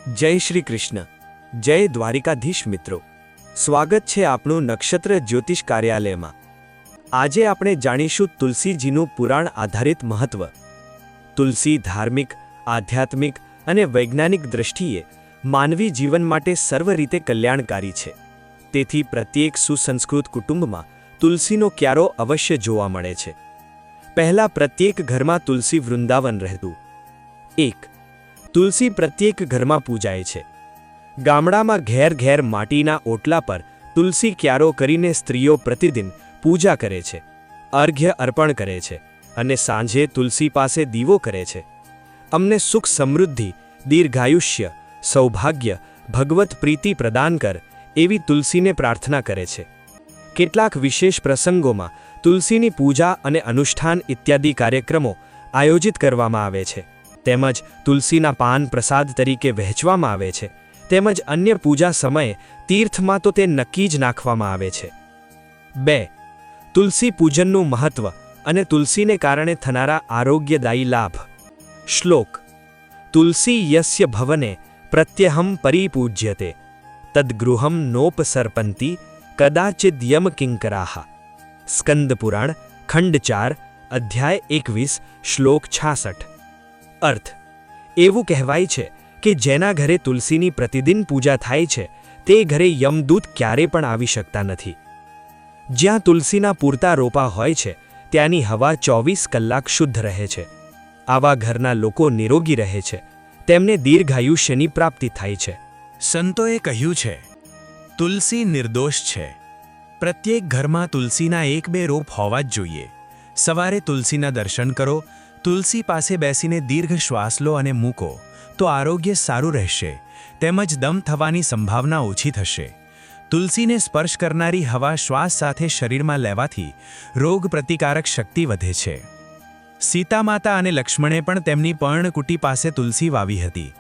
જય શ્રી કૃષ્ણ, જય દ્વારિકાધીશ મિત્રો, સ્વાગત છે આપણું નક્ષત્ર જ્યોતિષ કાર્યાલયમાં। આજે આપણે જાણીશું તુલસીજીનું પુરાણ આધારિત મહત્વ। તુલસી ધાર્મિક, આધ્યાત્મિક અને વૈજ્ઞાનિક દૃષ્ટિએ માનવી જીવન માટે સર્વ રીતે કલ્યાણકારી છે। તેથી પ્રત્યેક સુસંસ્કૃત કુટુંબમાં તુલસીનો ક્યારો અવશ્ય જોવા મળે છે। પહેલા પ્રત્યેક ઘરમાં તુલસી વૃંદાવન રહેતું। 1. તુલસી પ્રત્યેક ઘરમાં પૂજાય છે। ગામડામાં ઘેર ઘેર માટીના ઓટલા પર તુલસી ક્યારો કરીને સ્ત્રીઓ પ્રતિદિન પૂજા કરે છે, અર્ઘ્ય અર્પણ કરે છે અને સાંજે તુલસી પાસે દીવો કરે છે। અમને સુખ સમૃદ્ધિ, દીર્ઘાયુષ્ય, સૌભાગ્ય, ભગવત પ્રીતિ પ્રદાન કર એવી તુલસીને પ્રાર્થના કરે છે। કેટલાક વિશેષ પ્રસંગોમાં તુલસીની પૂજા અને અનુષ્ઠાન ઇત્યાદિ કાર્યક્રમો આયોજિત કરવામાં આવે છે। તેમજ તુલસીના પાન પ્રસાદ તરીકે વહેંચવામાં આવે છે। તેમજ અન્ય પૂજા સમયે તીર્થમાં તો તે નક્કી જ નાખવામાં આવે છે। 2. તુલસી પૂજનનું મહત્વ અને તુલસીને કારણે થનારા આરોગ્યદાયી લાભ। શ્લોક: તુલસી યસ્ય ભવને પ્રત્યહમ પરિપૂજ્યતે તદ્ગૃહમ નોપસર્પંતિ કદાચિદ યમ કિંકરાહ। સ્કંદ પુરાણ ખંડ 4 અધ્યાય 21 શ્લોક 66। અર્થ: એવું કહેવાય છે કે જેના ઘરે તુલસીની પ્રતિદિન પૂજા થાય છે તે ઘરે યમદૂત ક્યારે પણ આવી શકતા નથી। જ્યાં તુલસીના પૂરતા રોપા હોય છે ત્યાંની હવા 24 કલાક શુદ્ધ રહે છે। આવા ઘરના લોકો નિરોગી રહે છે, તેમને દીર્ઘાયુષ્યની પ્રાપ્તિ થાય છે। સંતોએ કહ્યું છે, તુલસી નિર્દોષ છે। પ્રત્યેક ઘરમાં તુલસીના 1-2 રોપ હોવા જ જોઈએ। સવારે તુલસીના દર્શન કરો, તુલસી પાસે બેસીને દીર્ઘ શ્વાસ લો અને મૂકો તો આરોગ્ય સારું રહેશે, તેમજ દમ થવાની સંભાવના ઓછી થશે। તુલસીને સ્પર્શ કરનારી હવા શ્વાસ સાથે શરીરમાં લેવાથી રોગ પ્રતિકારક શક્તિ વધે છે। સીતા માતા અને લક્ષ્મણે પણ તેમની પર્ણકુટી પાસે તુલસી વાવી હતી।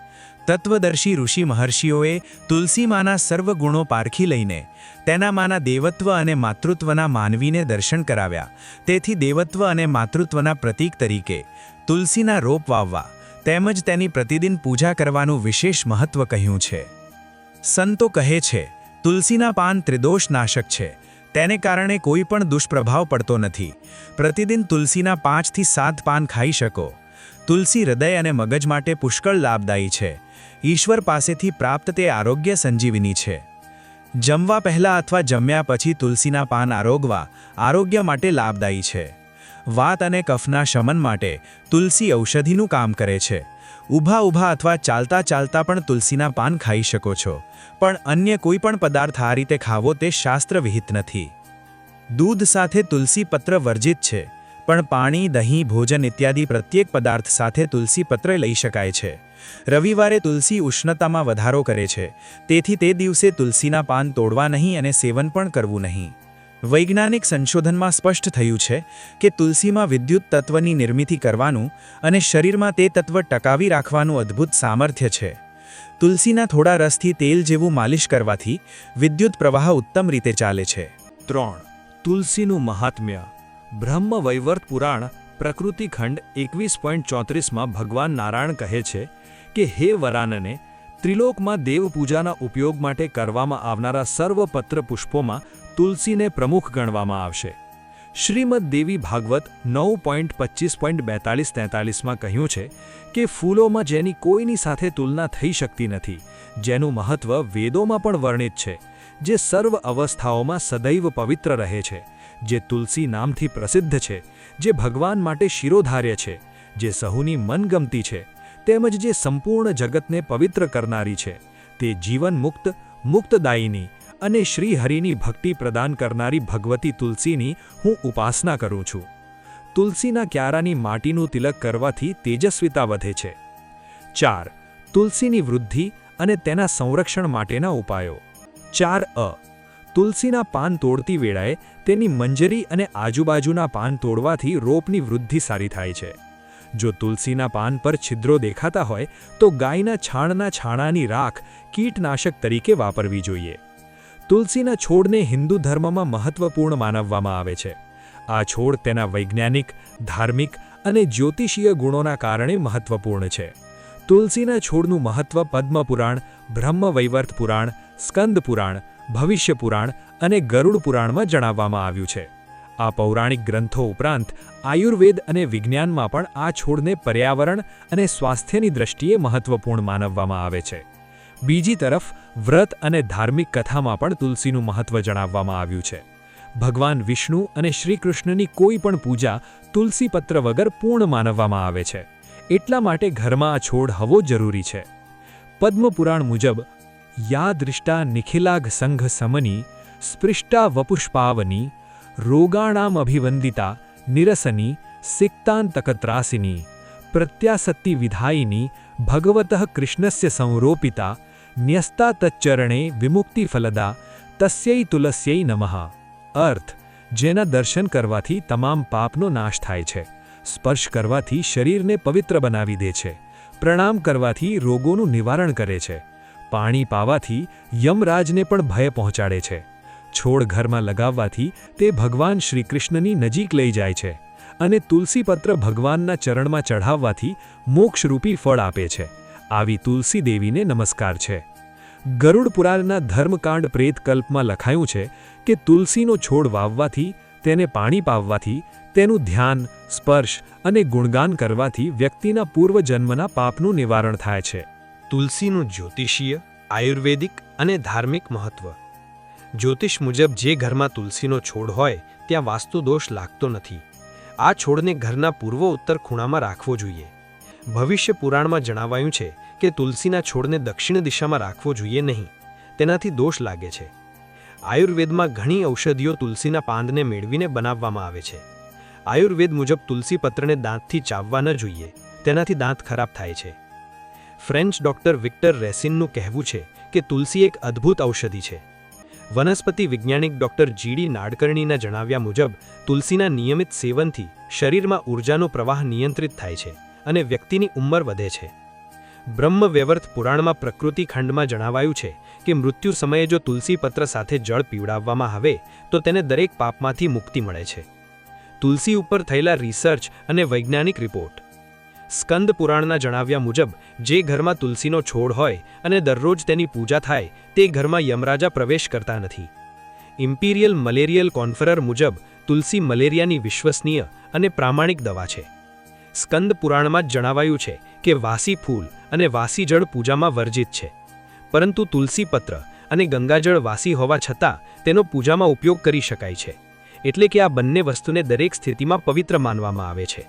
તત્વદર્શી ઋષિ મહર્ષિઓએ તુલસીમાના સર્વ ગુણો પારખી લઈને તેનામાંના દેવત્વ અને માતૃત્વના માનવીને દર્શન કરાવ્યા। તેથી દેવત્વ અને માતૃત્વના પ્રતીક તરીકે તુલસીના રોપ વાવવા તેમજ તેની પ્રતિદિન પૂજા કરવાનું વિશેષ મહત્વ કહ્યું છે। સંતો કહે છે, તુલસીના પાન ત્રિદોષ નાશક છે, તેને કારણે કોઈ પણ દુષ્પ્રભાવ પડતો નથી। પ્રતિદિન તુલસીના 5 થી 7 પાન ખાઈ શકો। તુલસી હૃદય અને મગજ માટે પુષ્કળ લાભદાયી છે। ઈશ્વર પાસેથી પ્રાપ્ત તે આરોગ્ય સંજીવની છે। જમવા પહેલાં અથવા જમ્યા પછી તુલસીના પાન આરોગવા આરોગ્ય માટે લાભદાયી છે। વાત અને કફના શમન માટે તુલસી ઔષધિનું કામ કરે છે। ઊભા અથવા ચાલતા ચાલતા પણ તુલસીના પાન ખાઈ શકો છો, પણ અન્ય કોઈ પણ પદાર્થ આ રીતે ખાવો તે શાસ્ત્રવિહિત નથી। દૂધ સાથે તુલસી પત્ર વર્જિત છે, પણ પાણી, દહીં, ભોજન ઇત્યાદિ પ્રત્યેક પદાર્થ સાથે તુલસી પત્ર લઈ શકાય છે। રવિવારે તુલસી ઉષ્ણતામાં વધારો કરે છે, તેથી તે દિવસે તુલસીના પાન તોડવા નહીં અને સેવન પણ કરવું નહીં। વૈજ્ઞાનિક સંશોધનમાં સ્પષ્ટ થયું છે કે તુલસીમાં વિદ્યુત તત્વની નિર્મિતિ કરવાનું અને શરીરમાં તે તત્વ ટકાવી રાખવાનું અદ્ભુત સામર્થ્ય છે। તુલસીના થોડા રસથી તેલ જેવું માલિશ કરવાથી વિદ્યુત પ્રવાહ ઉત્તમ રીતે ચાલે છે। 3. તુલસીનું મહાત્મ્ય। બ્રહ્મ વૈવર્ત પુરાણ પ્રકૃતિ ખંડ 21.34માં ભગવાન નારાયણ કહે છે કે હે વરાનને, ત્રિલોકમાં દેવપૂજાના ઉપયોગ માટે કરવામાં આવનારા સર્વ પત્ર પુષ્પોમાં તુલસીને પ્રમુખ ગણવામાં આવશે। શ્રીમદ દેવી ભાગવત 9.25.42-43માં કહ્યું છે કે ફૂલોમાં જેની કોઈની સાથે તુલના થઈ શકતી નથી, જેનું મહત્વ વેદોમાં પણ વર્ણિત છે, જે સર્વ અવસ્થાઓમાં સદૈવ પવિત્ર રહે છે, જે તુલસી નામથી પ્રસિદ્ધ છે, જે ભગવાન માટે શિરોધાર્ય છે, જે સહુની મનગમતી છે, તેમજ જે સંપૂર્ણ જગતને પવિત્ર કરનારી છે, તે જીવન મુક્ત, મુક્તદાયિની અને શ્રીહરિની ભક્તિ પ્રદાન કરનારી ભગવતી તુલસીની હું ઉપાસના કરું છું। તુલસીના ક્યારાની માટીનું તિલક કરવાથી તેજસ્વીતા વધે છે। 4. તુલસીની વૃદ્ધિ અને તેના સંરક્ષણ માટેના ઉપાયો। 4. તુલસીના પાન તોડતી વેળાએ તેની મંજરી અને આજુબાજુના પાન તોડવાથી રોપની વૃદ્ધિ સારી થાય છે। જો તુલસીના પાન પર છિદ્રો દેખાતા હોય તો ગાયના છાણના છાણાની રાખ કીટનાશક તરીકે વાપરવી જોઈએ। તુલસીના છોડને હિન્દુ ધર્મમાં મહત્વપૂર્ણ માનવામાં આવે છે। આ છોડ તેના વૈજ્ઞાનિક, ધાર્મિક અને જ્યોતિષીય ગુણોના કારણે મહત્વપૂર્ણ છે। તુલસીના છોડનું મહત્વ પદ્મપુરાણ, બ્રહ્મવૈવર્ત પુરાણ, સ્કંદ પુરાણ, ભવિષ્ય પુરાણ અને ગરુડ પુરાણમાં જણાવવામાં આવ્યું છે. આ પૌરાણિક ગ્રંથો ઉપરાંત આયુર્વેદ અને વિજ્ઞાનમાં પણ આ છોડને પર્યાવરણ અને સ્વાસ્થ્યની દ્રષ્ટિએ મહત્વપૂર્ણ માનવામાં આવે છે. બીજી તરફ વ્રત અને ધાર્મિક કથામાં પણ તુલસીનું મહત્વ જણાવવામાં આવ્યું છે. ભગવાન વિષ્ણુ અને શ્રીકૃષ્ણની કોઈ પણ પૂજા તુલસીપત્ર વગર પૂર્ણ માનવામાં આવે છે. એટલા માટે ઘરમાં આ છોડ હોવો જરૂરી છે. પદ્મપુરાણ મુજબ યા દૃષ્ટા નિખિલાઘ સંઘ સમની સ્પૃષ્ટા વપુષ્પાવની રોગાણામ અભિવંદિતા નિરસની સિક્તાંતકત્રાસિની પ્રત્યાસત્તિ વિધાયિની ભગવતઃ કૃષ્ણસ્ય સંરોપિતા ન્યસ્તા તચ્ચરણે વિમુક્તિફલદા તસ્યૈ તુલસ્યૈ નમઃ. અર્થ: જેના દર્શન કરવાથી તમામ પાપનો નાશ થાય છે, સ્પર્શ કરવાથી શરીરને પવિત્ર બનાવી દે છે, પ્રણામ કરવાથી રોગોનું નિવારણ કરે છે, પાણી પાવાથી યમરાજને પણ ભય પહોંચાડે છે, છોડ ઘરમાં લગાવવાથી તે ભગવાન શ્રીકૃષ્ણની નજીક લઈ જાય છે અને તુલસીપત્ર ભગવાનના ચરણમાં ચઢાવવાથી મોક્ષરૂપી ફળ આપે છે. આવી તુલસી દેવીને નમસ્કાર છે. ગરુડ પુરાણના ધર્મકાંડ પ્રેતકલ્પમાં લખાયું છે કે તુલસીનો છોડ વાવવાથી, તેને પાણી પાવવાથી, તેનું ધ્યાન, સ્પર્શ અને ગુણગાન કરવાથી વ્યક્તિના પૂર્વજન્મના પાપનું નિવારણ થાય છે. તુલસીનું જ્યોતિષીય, આયુર્વેદિક અને ધાર્મિક મહત્વ. જ્યોતિષ મુજબ જે ઘરમાં તુલસીનો છોડ હોય ત્યાં વાસ્તુ દોષ લાગતો નથી. આ છોડને ઘરના પૂર્વ ઉત્તર ખૂણામાં રાખવો જોઈએ. ભવિષ્ય પુરાણમાં જણાવાયું છે કે તુલસીના છોડને દક્ષિણ દિશામાં રાખવો જોઈએ નહીં, તેનાથી દોષ લાગે છે. આયુર્વેદમાં ઘણી ઔષધિઓ તુલસીના પાંદને મેળવીને બનાવવામાં આવે છે. આયુર્વેદ મુજબ તુલસી પત્રને દાંતથી ચાવવા ન જોઈએ, તેનાથી દાંત ખરાબ થાય છે. ફ્રેન્ચ ડૉક્ટર વિક્ટર રેસિનનું કહેવું છે કે તુલસી એક અદ્ભુત ઔષધિ છે. વનસ્પતિ વૈજ્ઞાનિક ડૉક્ટર જીડી નાડકર્ણીના જણાવ્યા મુજબ તુલસીના નિયમિત સેવનથી શરીરમાં ઊર્જાનો પ્રવાહ નિયંત્રિત થાય છે અને વ્યક્તિની ઉંમર વધે છે. બ્રહ્મવૈવર્ત પુરાણમાં પ્રકૃતિ ખંડમાં જણાવાયું છે કે મૃત્યુ સમયે જો તુલસી પત્ર સાથે જળ પીવડાવવામાં આવે તો તેને દરેક પાપમાંથી મુક્તિ મળે છે. તુલસી ઉપર થયેલા રિસર્ચ અને વૈજ્ઞાનિક રિપોર્ટ. સ્કંદ પુરાણના જણાવ્યા મુજબ જે ઘરમાં તુલસીનો છોડ હોય અને દરરોજ તેની પૂજા થાય તે ઘરમાં યમરાજા પ્રવેશ કરતા નથી. ઇમ્પિરિયલ મલેરિયલ કોન્ફરર મુજબ તુલસી મલેરિયાની વિશ્વસનીય અને પ્રામાણિક દવા છે. સ્કંદ પુરાણમાં જ જણાવાયું છે કે વાસી ફૂલ અને વાસી જળ પૂજામાં વર્જિત છે, પરંતુ તુલસી પત્ર અને ગંગાજળ વાસી હોવા છતાં તેનો પૂજામાં ઉપયોગ કરી શકાય છે. એટલે કે આ બંને વસ્તુને દરેક સ્થિતિમાં પવિત્ર માનવામાં આવે છે.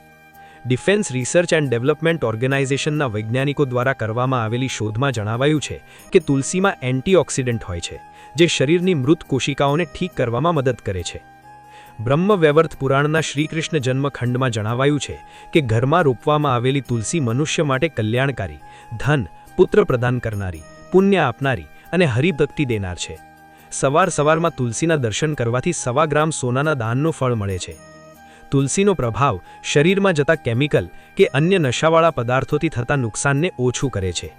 ડિફેન્સ રિસર્ચ એન્ડ ડેવલપમેન્ટ ઓર્ગેનાઇઝેશનના વૈજ્ઞાનિકો દ્વારા કરવામાં આવેલી શોધમાં જણાવાયું છે કે તુલસીમાં એન્ટીઓક્સિડન્ટ હોય છે, જે શરીરની મૃત કોશિકાઓને ઠીક કરવામાં મદદ કરે છે. બ્રહ્મવૈવર્ત પુરાણના શ્રીકૃષ્ણ જન્મખંડમાં જણાવાયું છે કે ઘરમાં રોપવામાં આવેલી તુલસી મનુષ્ય માટે કલ્યાણકારી, ધન, પુત્ર પ્રદાન કરનારી, પુણ્ય આપનારી અને હરિભક્તિ દેનાર છે. સવારમાં તુલસીના દર્શન કરવાથી 1.25 ગ્રામ સોનાના દાનનું ફળ મળે છે. તુલસીનો પ્રભાવ શરીરમાં જતા કેમિકલ કે અન્ય નશાવાળા પદાર્થોથી થતા નુકસાનને ઓછું કરે છે.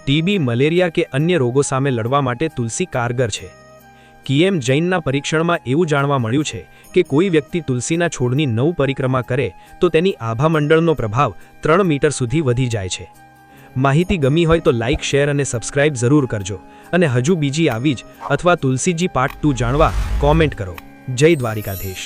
ટીબી, મલેરિયા કે અન્ય રોગો સામે લડવા માટે તુલસી કારગર છે. કિએમ જૈનના પરીક્ષણમાં એવું જાણવા મળ્યું છે કે કોઈ વ્યક્તિ તુલસીના છોડની 9 પરિક્રમા કરે તો તેની આભામંડળનો પ્રભાવ 3 મીટર સુધી વધી જાય છે. માહિતી ગમી હોય તો લાઇક, શેર અને સબસ્ક્રાઇબ જરૂર કરજો અને હજુ બીજી આવી જ અથવા તુલસીજી પાર્ટ 2 જાણવા કોમેન્ટ કરો. જય દ્વારિકાધીશ.